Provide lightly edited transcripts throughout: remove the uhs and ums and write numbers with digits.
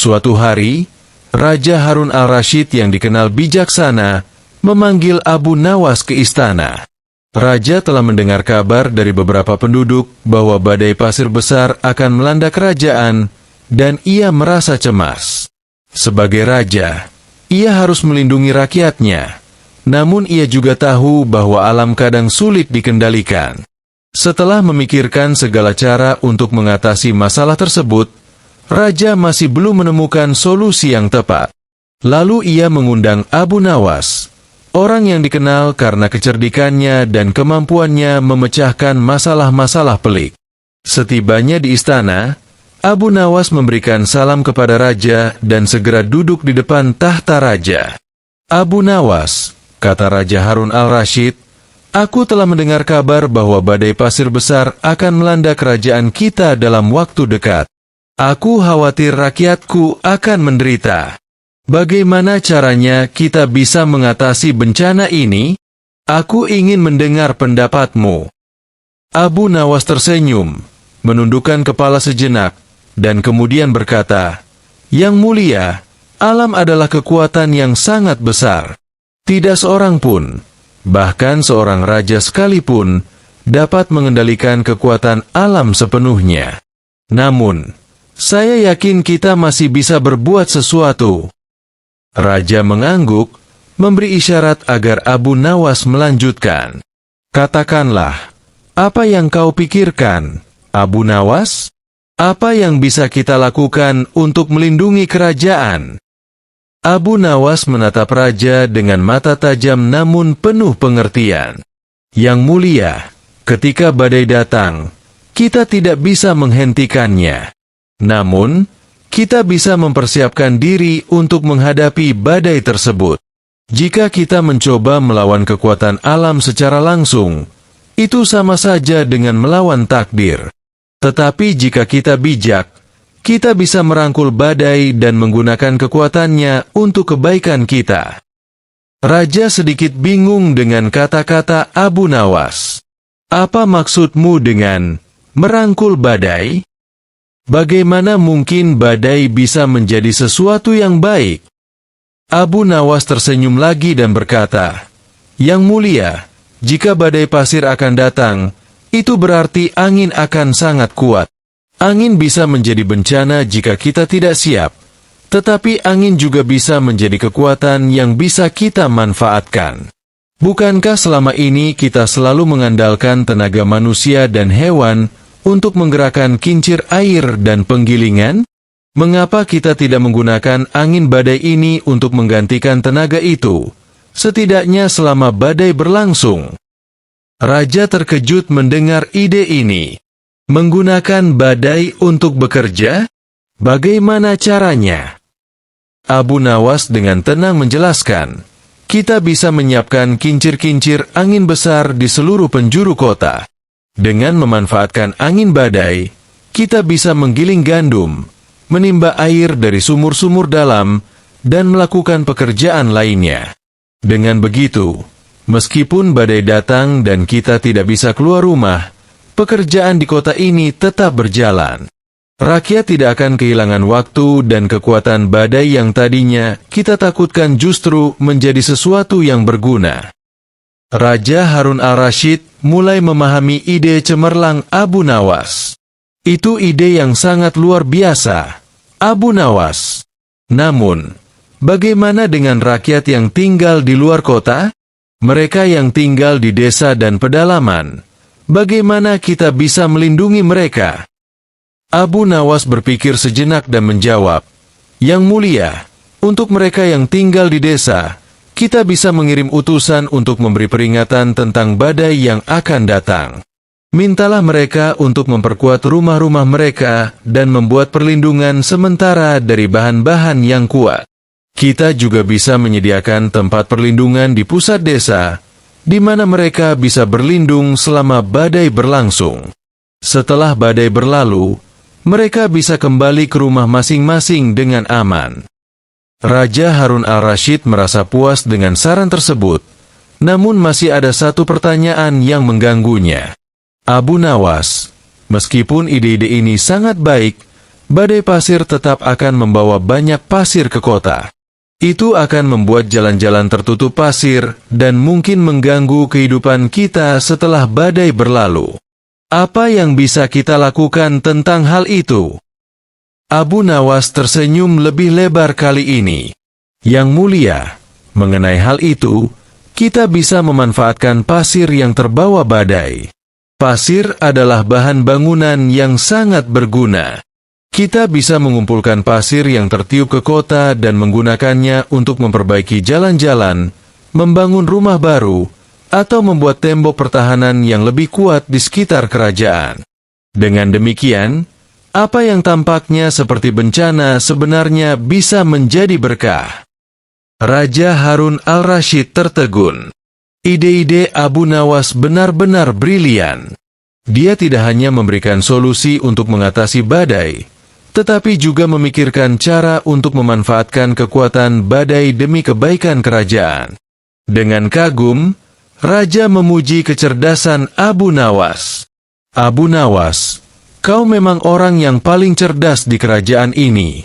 Suatu hari, Raja Harun al-Rasyid yang dikenal bijaksana memanggil Abu Nawas ke istana. Raja telah mendengar kabar dari beberapa penduduk bahwa badai pasir besar akan melanda kerajaan dan ia merasa cemas. Sebagai raja, ia harus melindungi rakyatnya. Namun ia juga tahu bahwa alam kadang sulit dikendalikan. Setelah memikirkan segala cara untuk mengatasi masalah tersebut, Raja masih belum menemukan solusi yang tepat. Lalu ia mengundang Abu Nawas, orang yang dikenal karena kecerdikannya dan kemampuannya memecahkan masalah-masalah pelik. Setibanya di istana, Abu Nawas memberikan salam kepada Raja dan segera duduk di depan tahta Raja. "Abu Nawas," kata Raja Harun al-Rasyid, "aku telah mendengar kabar bahwa badai pasir besar akan melanda kerajaan kita dalam waktu dekat. Aku khawatir rakyatku akan menderita. Bagaimana caranya kita bisa mengatasi bencana ini? Aku ingin mendengar pendapatmu." Abu Nawas tersenyum, menundukkan kepala sejenak, dan kemudian berkata, "Yang mulia, alam adalah kekuatan yang sangat besar. Tidak seorang pun, bahkan seorang raja sekalipun, dapat mengendalikan kekuatan alam sepenuhnya. Namun, saya yakin kita masih bisa berbuat sesuatu." Raja mengangguk, memberi isyarat agar Abu Nawas melanjutkan. "Katakanlah, apa yang kau pikirkan, Abu Nawas? Apa yang bisa kita lakukan untuk melindungi kerajaan?" Abu Nawas menatap Raja dengan mata tajam namun penuh pengertian. "Yang mulia, ketika badai datang, kita tidak bisa menghentikannya. Namun, kita bisa mempersiapkan diri untuk menghadapi badai tersebut. Jika kita mencoba melawan kekuatan alam secara langsung, itu sama saja dengan melawan takdir. Tetapi jika kita bijak, kita bisa merangkul badai dan menggunakan kekuatannya untuk kebaikan kita." Raja sedikit bingung dengan kata-kata Abu Nawas. "Apa maksudmu dengan merangkul badai? Bagaimana mungkin badai bisa menjadi sesuatu yang baik?" Abu Nawas tersenyum lagi dan berkata, "Yang mulia, jika badai pasir akan datang, itu berarti angin akan sangat kuat. Angin bisa menjadi bencana jika kita tidak siap, tetapi angin juga bisa menjadi kekuatan yang bisa kita manfaatkan. Bukankah selama ini kita selalu mengandalkan tenaga manusia dan hewan untuk menggerakkan kincir air dan penggilingan? Mengapa kita tidak menggunakan angin badai ini untuk menggantikan tenaga itu, setidaknya selama badai berlangsung?" Raja terkejut mendengar ide ini. "Menggunakan badai untuk bekerja? Bagaimana caranya?" Abu Nawas dengan tenang menjelaskan, "Kita bisa menyiapkan kincir-kincir angin besar di seluruh penjuru kota. Dengan memanfaatkan angin badai, kita bisa menggiling gandum, menimba air dari sumur-sumur dalam, dan melakukan pekerjaan lainnya. Dengan begitu, meskipun badai datang dan kita tidak bisa keluar rumah, pekerjaan di kota ini tetap berjalan. Rakyat tidak akan kehilangan waktu dan kekuatan badai yang tadinya kita takutkan justru menjadi sesuatu yang berguna." Raja Harun al-Rasyid mulai memahami ide cemerlang Abu Nawas. "Itu ide yang sangat luar biasa, Abu Nawas. Namun, bagaimana dengan rakyat yang tinggal di luar kota? Mereka yang tinggal di desa dan pedalaman. Bagaimana kita bisa melindungi mereka?" Abu Nawas berpikir sejenak dan menjawab, "Yang mulia, untuk mereka yang tinggal di desa, kita bisa mengirim utusan untuk memberi peringatan tentang badai yang akan datang. Mintalah mereka untuk memperkuat rumah-rumah mereka dan membuat perlindungan sementara dari bahan-bahan yang kuat. Kita juga bisa menyediakan tempat perlindungan di pusat desa, di mana mereka bisa berlindung selama badai berlangsung. Setelah badai berlalu, mereka bisa kembali ke rumah masing-masing dengan aman." Raja Harun al-Rasyid merasa puas dengan saran tersebut, namun masih ada satu pertanyaan yang mengganggunya. "Abu Nawas, meskipun ide-ide ini sangat baik, badai pasir tetap akan membawa banyak pasir ke kota. Itu akan membuat jalan-jalan tertutup pasir dan mungkin mengganggu kehidupan kita setelah badai berlalu. Apa yang bisa kita lakukan tentang hal itu? Abu Nawas tersenyum lebih lebar kali ini. Yang mulia, mengenai hal itu, kita bisa memanfaatkan pasir yang terbawa badai. Pasir adalah bahan bangunan yang sangat berguna. Kita bisa mengumpulkan pasir yang tertiup ke kota dan menggunakannya untuk memperbaiki jalan-jalan, membangun rumah baru, atau membuat tembok pertahanan yang lebih kuat di sekitar kerajaan. Dengan demikian, apa yang tampaknya seperti bencana sebenarnya bisa menjadi berkah. Raja Harun al-Rashid tertegun. Ide-ide Abu Nawas benar-benar brilian. Dia tidak hanya memberikan solusi untuk mengatasi badai, tetapi juga memikirkan cara untuk memanfaatkan kekuatan badai demi kebaikan kerajaan. Dengan kagum, Raja memuji kecerdasan Abu Nawas. Abu Nawas, kau memang orang yang paling cerdas di kerajaan ini.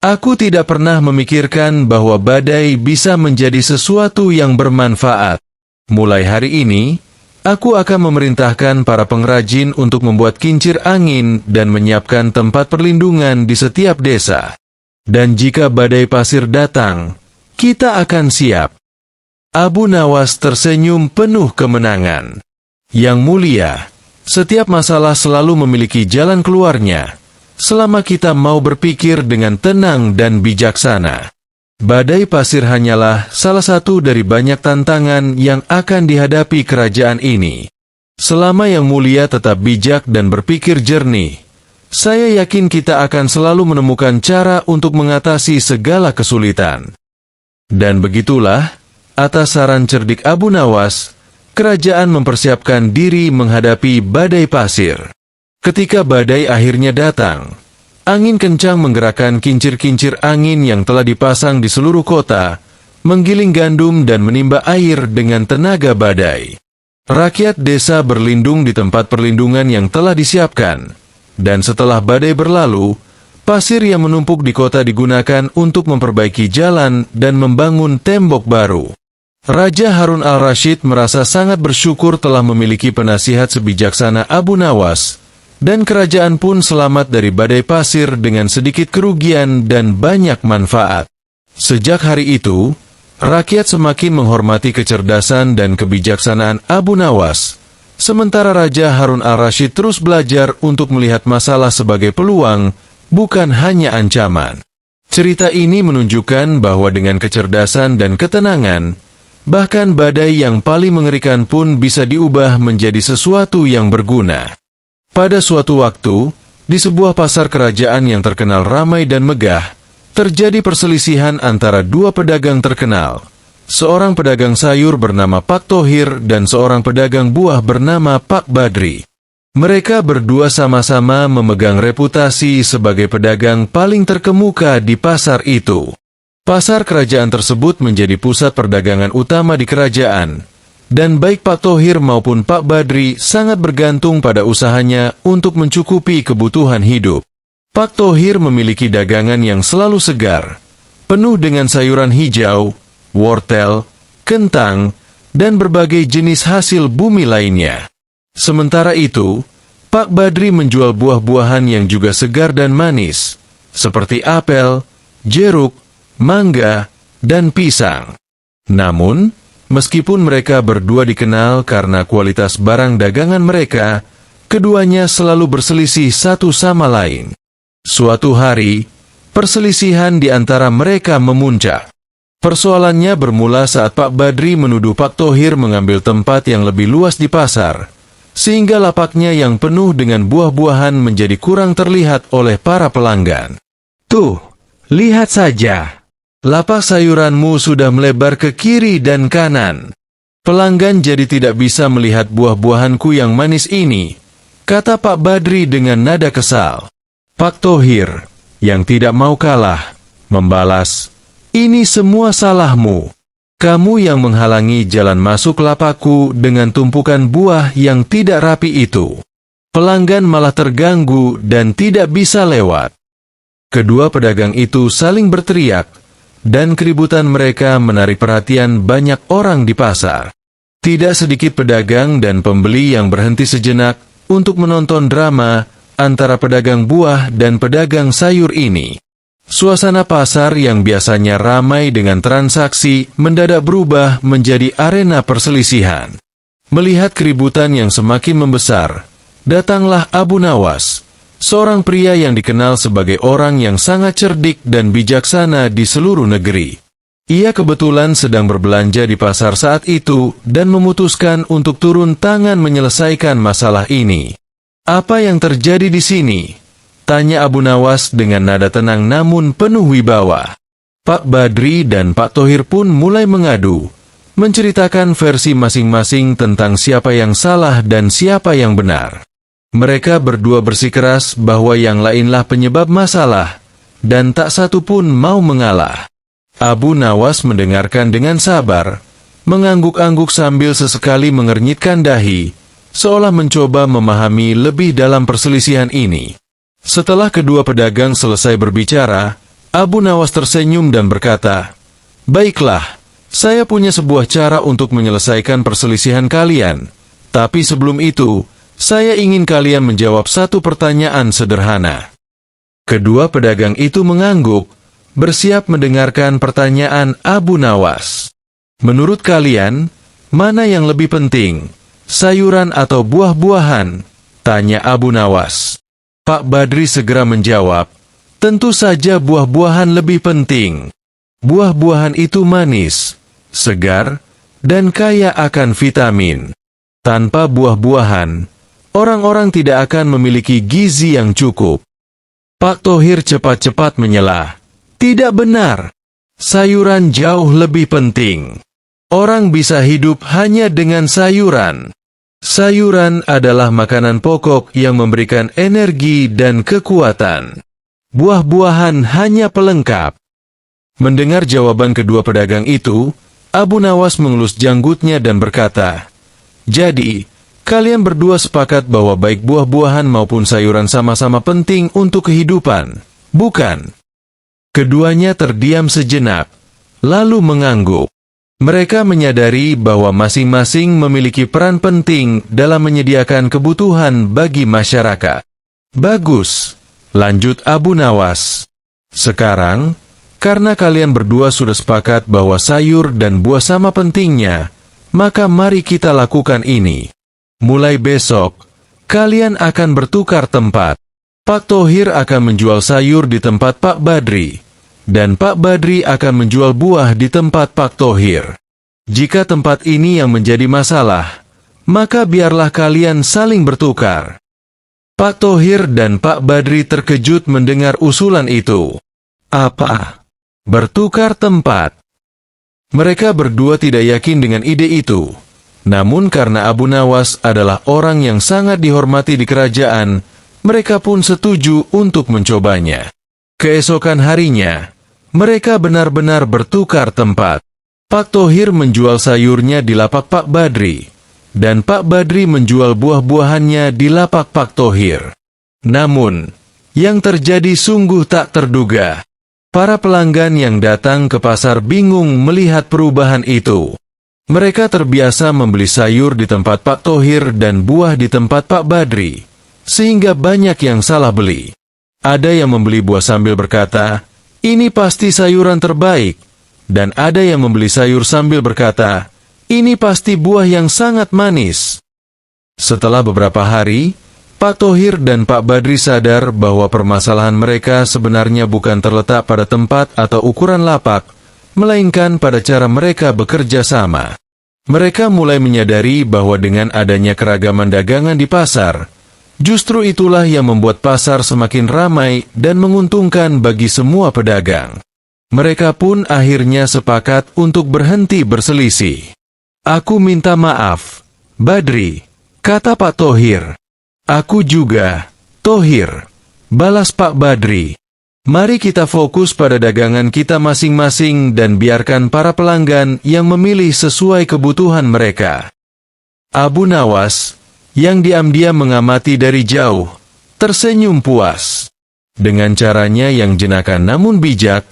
Aku tidak pernah memikirkan bahwa badai bisa menjadi sesuatu yang bermanfaat. Mulai hari ini, aku akan memerintahkan para pengrajin untuk membuat kincir angin dan menyiapkan tempat perlindungan di setiap desa. Dan jika badai pasir datang, kita akan siap. Abu Nawas tersenyum penuh kemenangan. Yang mulia, setiap masalah selalu memiliki jalan keluarnya, selama kita mau berpikir dengan tenang dan bijaksana. Badai pasir hanyalah salah satu dari banyak tantangan yang akan dihadapi kerajaan ini. Selama Yang Mulia tetap bijak dan berpikir jernih, saya yakin kita akan selalu menemukan cara untuk mengatasi segala kesulitan. Dan begitulah, atas saran cerdik Abu Nawas, kerajaan mempersiapkan diri menghadapi badai pasir. Ketika badai akhirnya datang, angin kencang menggerakkan kincir-kincir angin yang telah dipasang di seluruh kota, menggiling gandum dan menimba air dengan tenaga badai. Rakyat desa berlindung di tempat perlindungan yang telah disiapkan, dan setelah badai berlalu, pasir yang menumpuk di kota digunakan untuk memperbaiki jalan dan membangun tembok baru. Raja Harun al-Rashid merasa sangat bersyukur telah memiliki penasihat sebijaksana Abu Nawas, dan kerajaan pun selamat dari badai pasir dengan sedikit kerugian dan banyak manfaat. Sejak hari itu, rakyat semakin menghormati kecerdasan dan kebijaksanaan Abu Nawas, sementara Raja Harun al-Rashid terus belajar untuk melihat masalah sebagai peluang, bukan hanya ancaman. Cerita ini menunjukkan bahwa dengan kecerdasan dan ketenangan, bahkan badai yang paling mengerikan pun bisa diubah menjadi sesuatu yang berguna. Pada suatu waktu, di sebuah pasar kerajaan yang terkenal ramai dan megah, terjadi perselisihan antara dua pedagang terkenal. Seorang pedagang sayur bernama Pak Thohir dan seorang pedagang buah bernama Pak Badri. Mereka berdua sama-sama memegang reputasi sebagai pedagang paling terkemuka di pasar itu. Pasar kerajaan tersebut menjadi pusat perdagangan utama di kerajaan, dan baik Pak Thohir maupun Pak Badri sangat bergantung pada usahanya untuk mencukupi kebutuhan hidup. Pak Thohir memiliki dagangan yang selalu segar, penuh dengan sayuran hijau, wortel, kentang, dan berbagai jenis hasil bumi lainnya. Sementara itu, Pak Badri menjual buah-buahan yang juga segar dan manis, seperti apel, jeruk, mangga, dan pisang. Namun, meskipun mereka berdua dikenal karena kualitas barang dagangan mereka, keduanya selalu berselisih satu sama lain. Suatu hari, perselisihan di antara mereka memuncak. Persoalannya bermula saat Pak Badri menuduh Pak Thohir mengambil tempat yang lebih luas di pasar, sehingga lapaknya yang penuh dengan buah-buahan menjadi kurang terlihat oleh para pelanggan. "Tuh, lihat saja. Lapak sayuranmu sudah melebar ke kiri dan kanan. Pelanggan jadi tidak bisa melihat buah-buahanku yang manis ini," kata Pak Badri dengan nada kesal. Pak Thohir, yang tidak mau kalah, membalas, "Ini semua salahmu. Kamu yang menghalangi jalan masuk lapakku dengan tumpukan buah yang tidak rapi itu. Pelanggan malah terganggu dan tidak bisa lewat." Kedua pedagang itu saling berteriak, dan keributan mereka menarik perhatian banyak orang di pasar. Tidak sedikit pedagang dan pembeli yang berhenti sejenak untuk menonton drama antara pedagang buah dan pedagang sayur ini. Suasana pasar yang biasanya ramai dengan transaksi mendadak berubah menjadi arena perselisihan. Melihat keributan yang semakin membesar, datanglah Abu Nawas, seorang pria yang dikenal sebagai orang yang sangat cerdik dan bijaksana di seluruh negeri. Ia kebetulan sedang berbelanja di pasar saat itu dan memutuskan untuk turun tangan menyelesaikan masalah ini. "Apa yang terjadi di sini?" tanya Abu Nawas dengan nada tenang namun penuh wibawa. Pak Badri dan Pak Thohir pun mulai mengadu, menceritakan versi masing-masing tentang siapa yang salah dan siapa yang benar. Mereka berdua bersikeras bahwa yang lainlah penyebab masalah, dan tak satu pun mau mengalah. Abu Nawas mendengarkan dengan sabar, mengangguk-angguk sambil sesekali mengernyitkan dahi, seolah mencoba memahami lebih dalam perselisihan ini. Setelah kedua pedagang selesai berbicara, Abu Nawas tersenyum dan berkata, "Baiklah, saya punya sebuah cara untuk menyelesaikan perselisihan kalian. Tapi sebelum itu, saya ingin kalian menjawab satu pertanyaan sederhana." Kedua pedagang itu mengangguk, bersiap mendengarkan pertanyaan Abu Nawas. "Menurut kalian, mana yang lebih penting, sayuran atau buah-buahan?" tanya Abu Nawas. Pak Badri segera menjawab, "Tentu saja buah-buahan lebih penting. Buah-buahan itu manis, segar, dan kaya akan vitamin. Tanpa buah-buahan, orang-orang tidak akan memiliki gizi yang cukup." Pak Thohir cepat-cepat menyela, "Tidak benar. Sayuran jauh lebih penting. Orang bisa hidup hanya dengan sayuran. Sayuran adalah makanan pokok yang memberikan energi dan kekuatan. Buah-buahan hanya pelengkap." Mendengar jawaban kedua pedagang itu, Abu Nawas mengelus janggutnya dan berkata, "Jadi, kalian berdua sepakat bahwa baik buah-buahan maupun sayuran sama-sama penting untuk kehidupan, bukan?" Keduanya terdiam sejenak, lalu mengangguk. Mereka menyadari bahwa masing-masing memiliki peran penting dalam menyediakan kebutuhan bagi masyarakat. "Bagus," lanjut Abu Nawas. "Sekarang, karena kalian berdua sudah sepakat bahwa sayur dan buah sama pentingnya, maka mari kita lakukan ini. Mulai besok, kalian akan bertukar tempat. Pak Thohir akan menjual sayur di tempat Pak Badri, dan Pak Badri akan menjual buah di tempat Pak Thohir. Jika tempat ini yang menjadi masalah, maka biarlah kalian saling bertukar." Pak Thohir dan Pak Badri terkejut mendengar usulan itu. "Apa? Bertukar tempat?" Mereka berdua tidak yakin dengan ide itu. Namun karena Abu Nawas adalah orang yang sangat dihormati di kerajaan, mereka pun setuju untuk mencobanya. Keesokan harinya, mereka benar-benar bertukar tempat. Pak Thohir menjual sayurnya di lapak Pak Badri, dan Pak Badri menjual buah-buahannya di lapak Pak Thohir. Namun, yang terjadi sungguh tak terduga. Para pelanggan yang datang ke pasar bingung melihat perubahan itu. Mereka terbiasa membeli sayur di tempat Pak Thohir dan buah di tempat Pak Badri, sehingga banyak yang salah beli. Ada yang membeli buah sambil berkata, "Ini pasti sayuran terbaik." Dan ada yang membeli sayur sambil berkata, "Ini pasti buah yang sangat manis." Setelah beberapa hari, Pak Thohir dan Pak Badri sadar bahwa permasalahan mereka sebenarnya bukan terletak pada tempat atau ukuran lapak, melainkan pada cara mereka bekerja sama. Mereka mulai menyadari bahwa dengan adanya keragaman dagangan di pasar, justru itulah yang membuat pasar semakin ramai dan menguntungkan bagi semua pedagang. Mereka pun akhirnya sepakat untuk berhenti berselisih. "Aku minta maaf, Badri," kata Pak Thohir. "Aku juga, Thohir," balas Pak Badri. "Mari kita fokus pada dagangan kita masing-masing dan biarkan para pelanggan yang memilih sesuai kebutuhan mereka." Abu Nawas, yang diam-diam mengamati dari jauh, tersenyum puas. Dengan caranya yang jenaka namun bijak,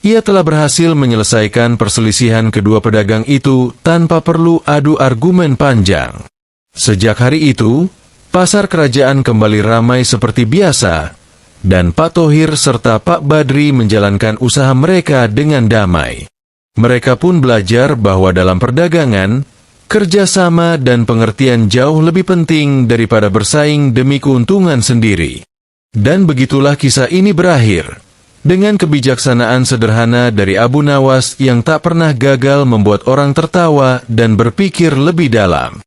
ia telah berhasil menyelesaikan perselisihan kedua pedagang itu tanpa perlu adu argumen panjang. Sejak hari itu, pasar kerajaan kembali ramai seperti biasa, dan Pak Thohir serta Pak Badri menjalankan usaha mereka dengan damai. Mereka pun belajar bahwa dalam perdagangan, kerjasama dan pengertian jauh lebih penting daripada bersaing demi keuntungan sendiri. Dan begitulah kisah ini berakhir, dengan kebijaksanaan sederhana dari Abu Nawas yang tak pernah gagal membuat orang tertawa dan berpikir lebih dalam.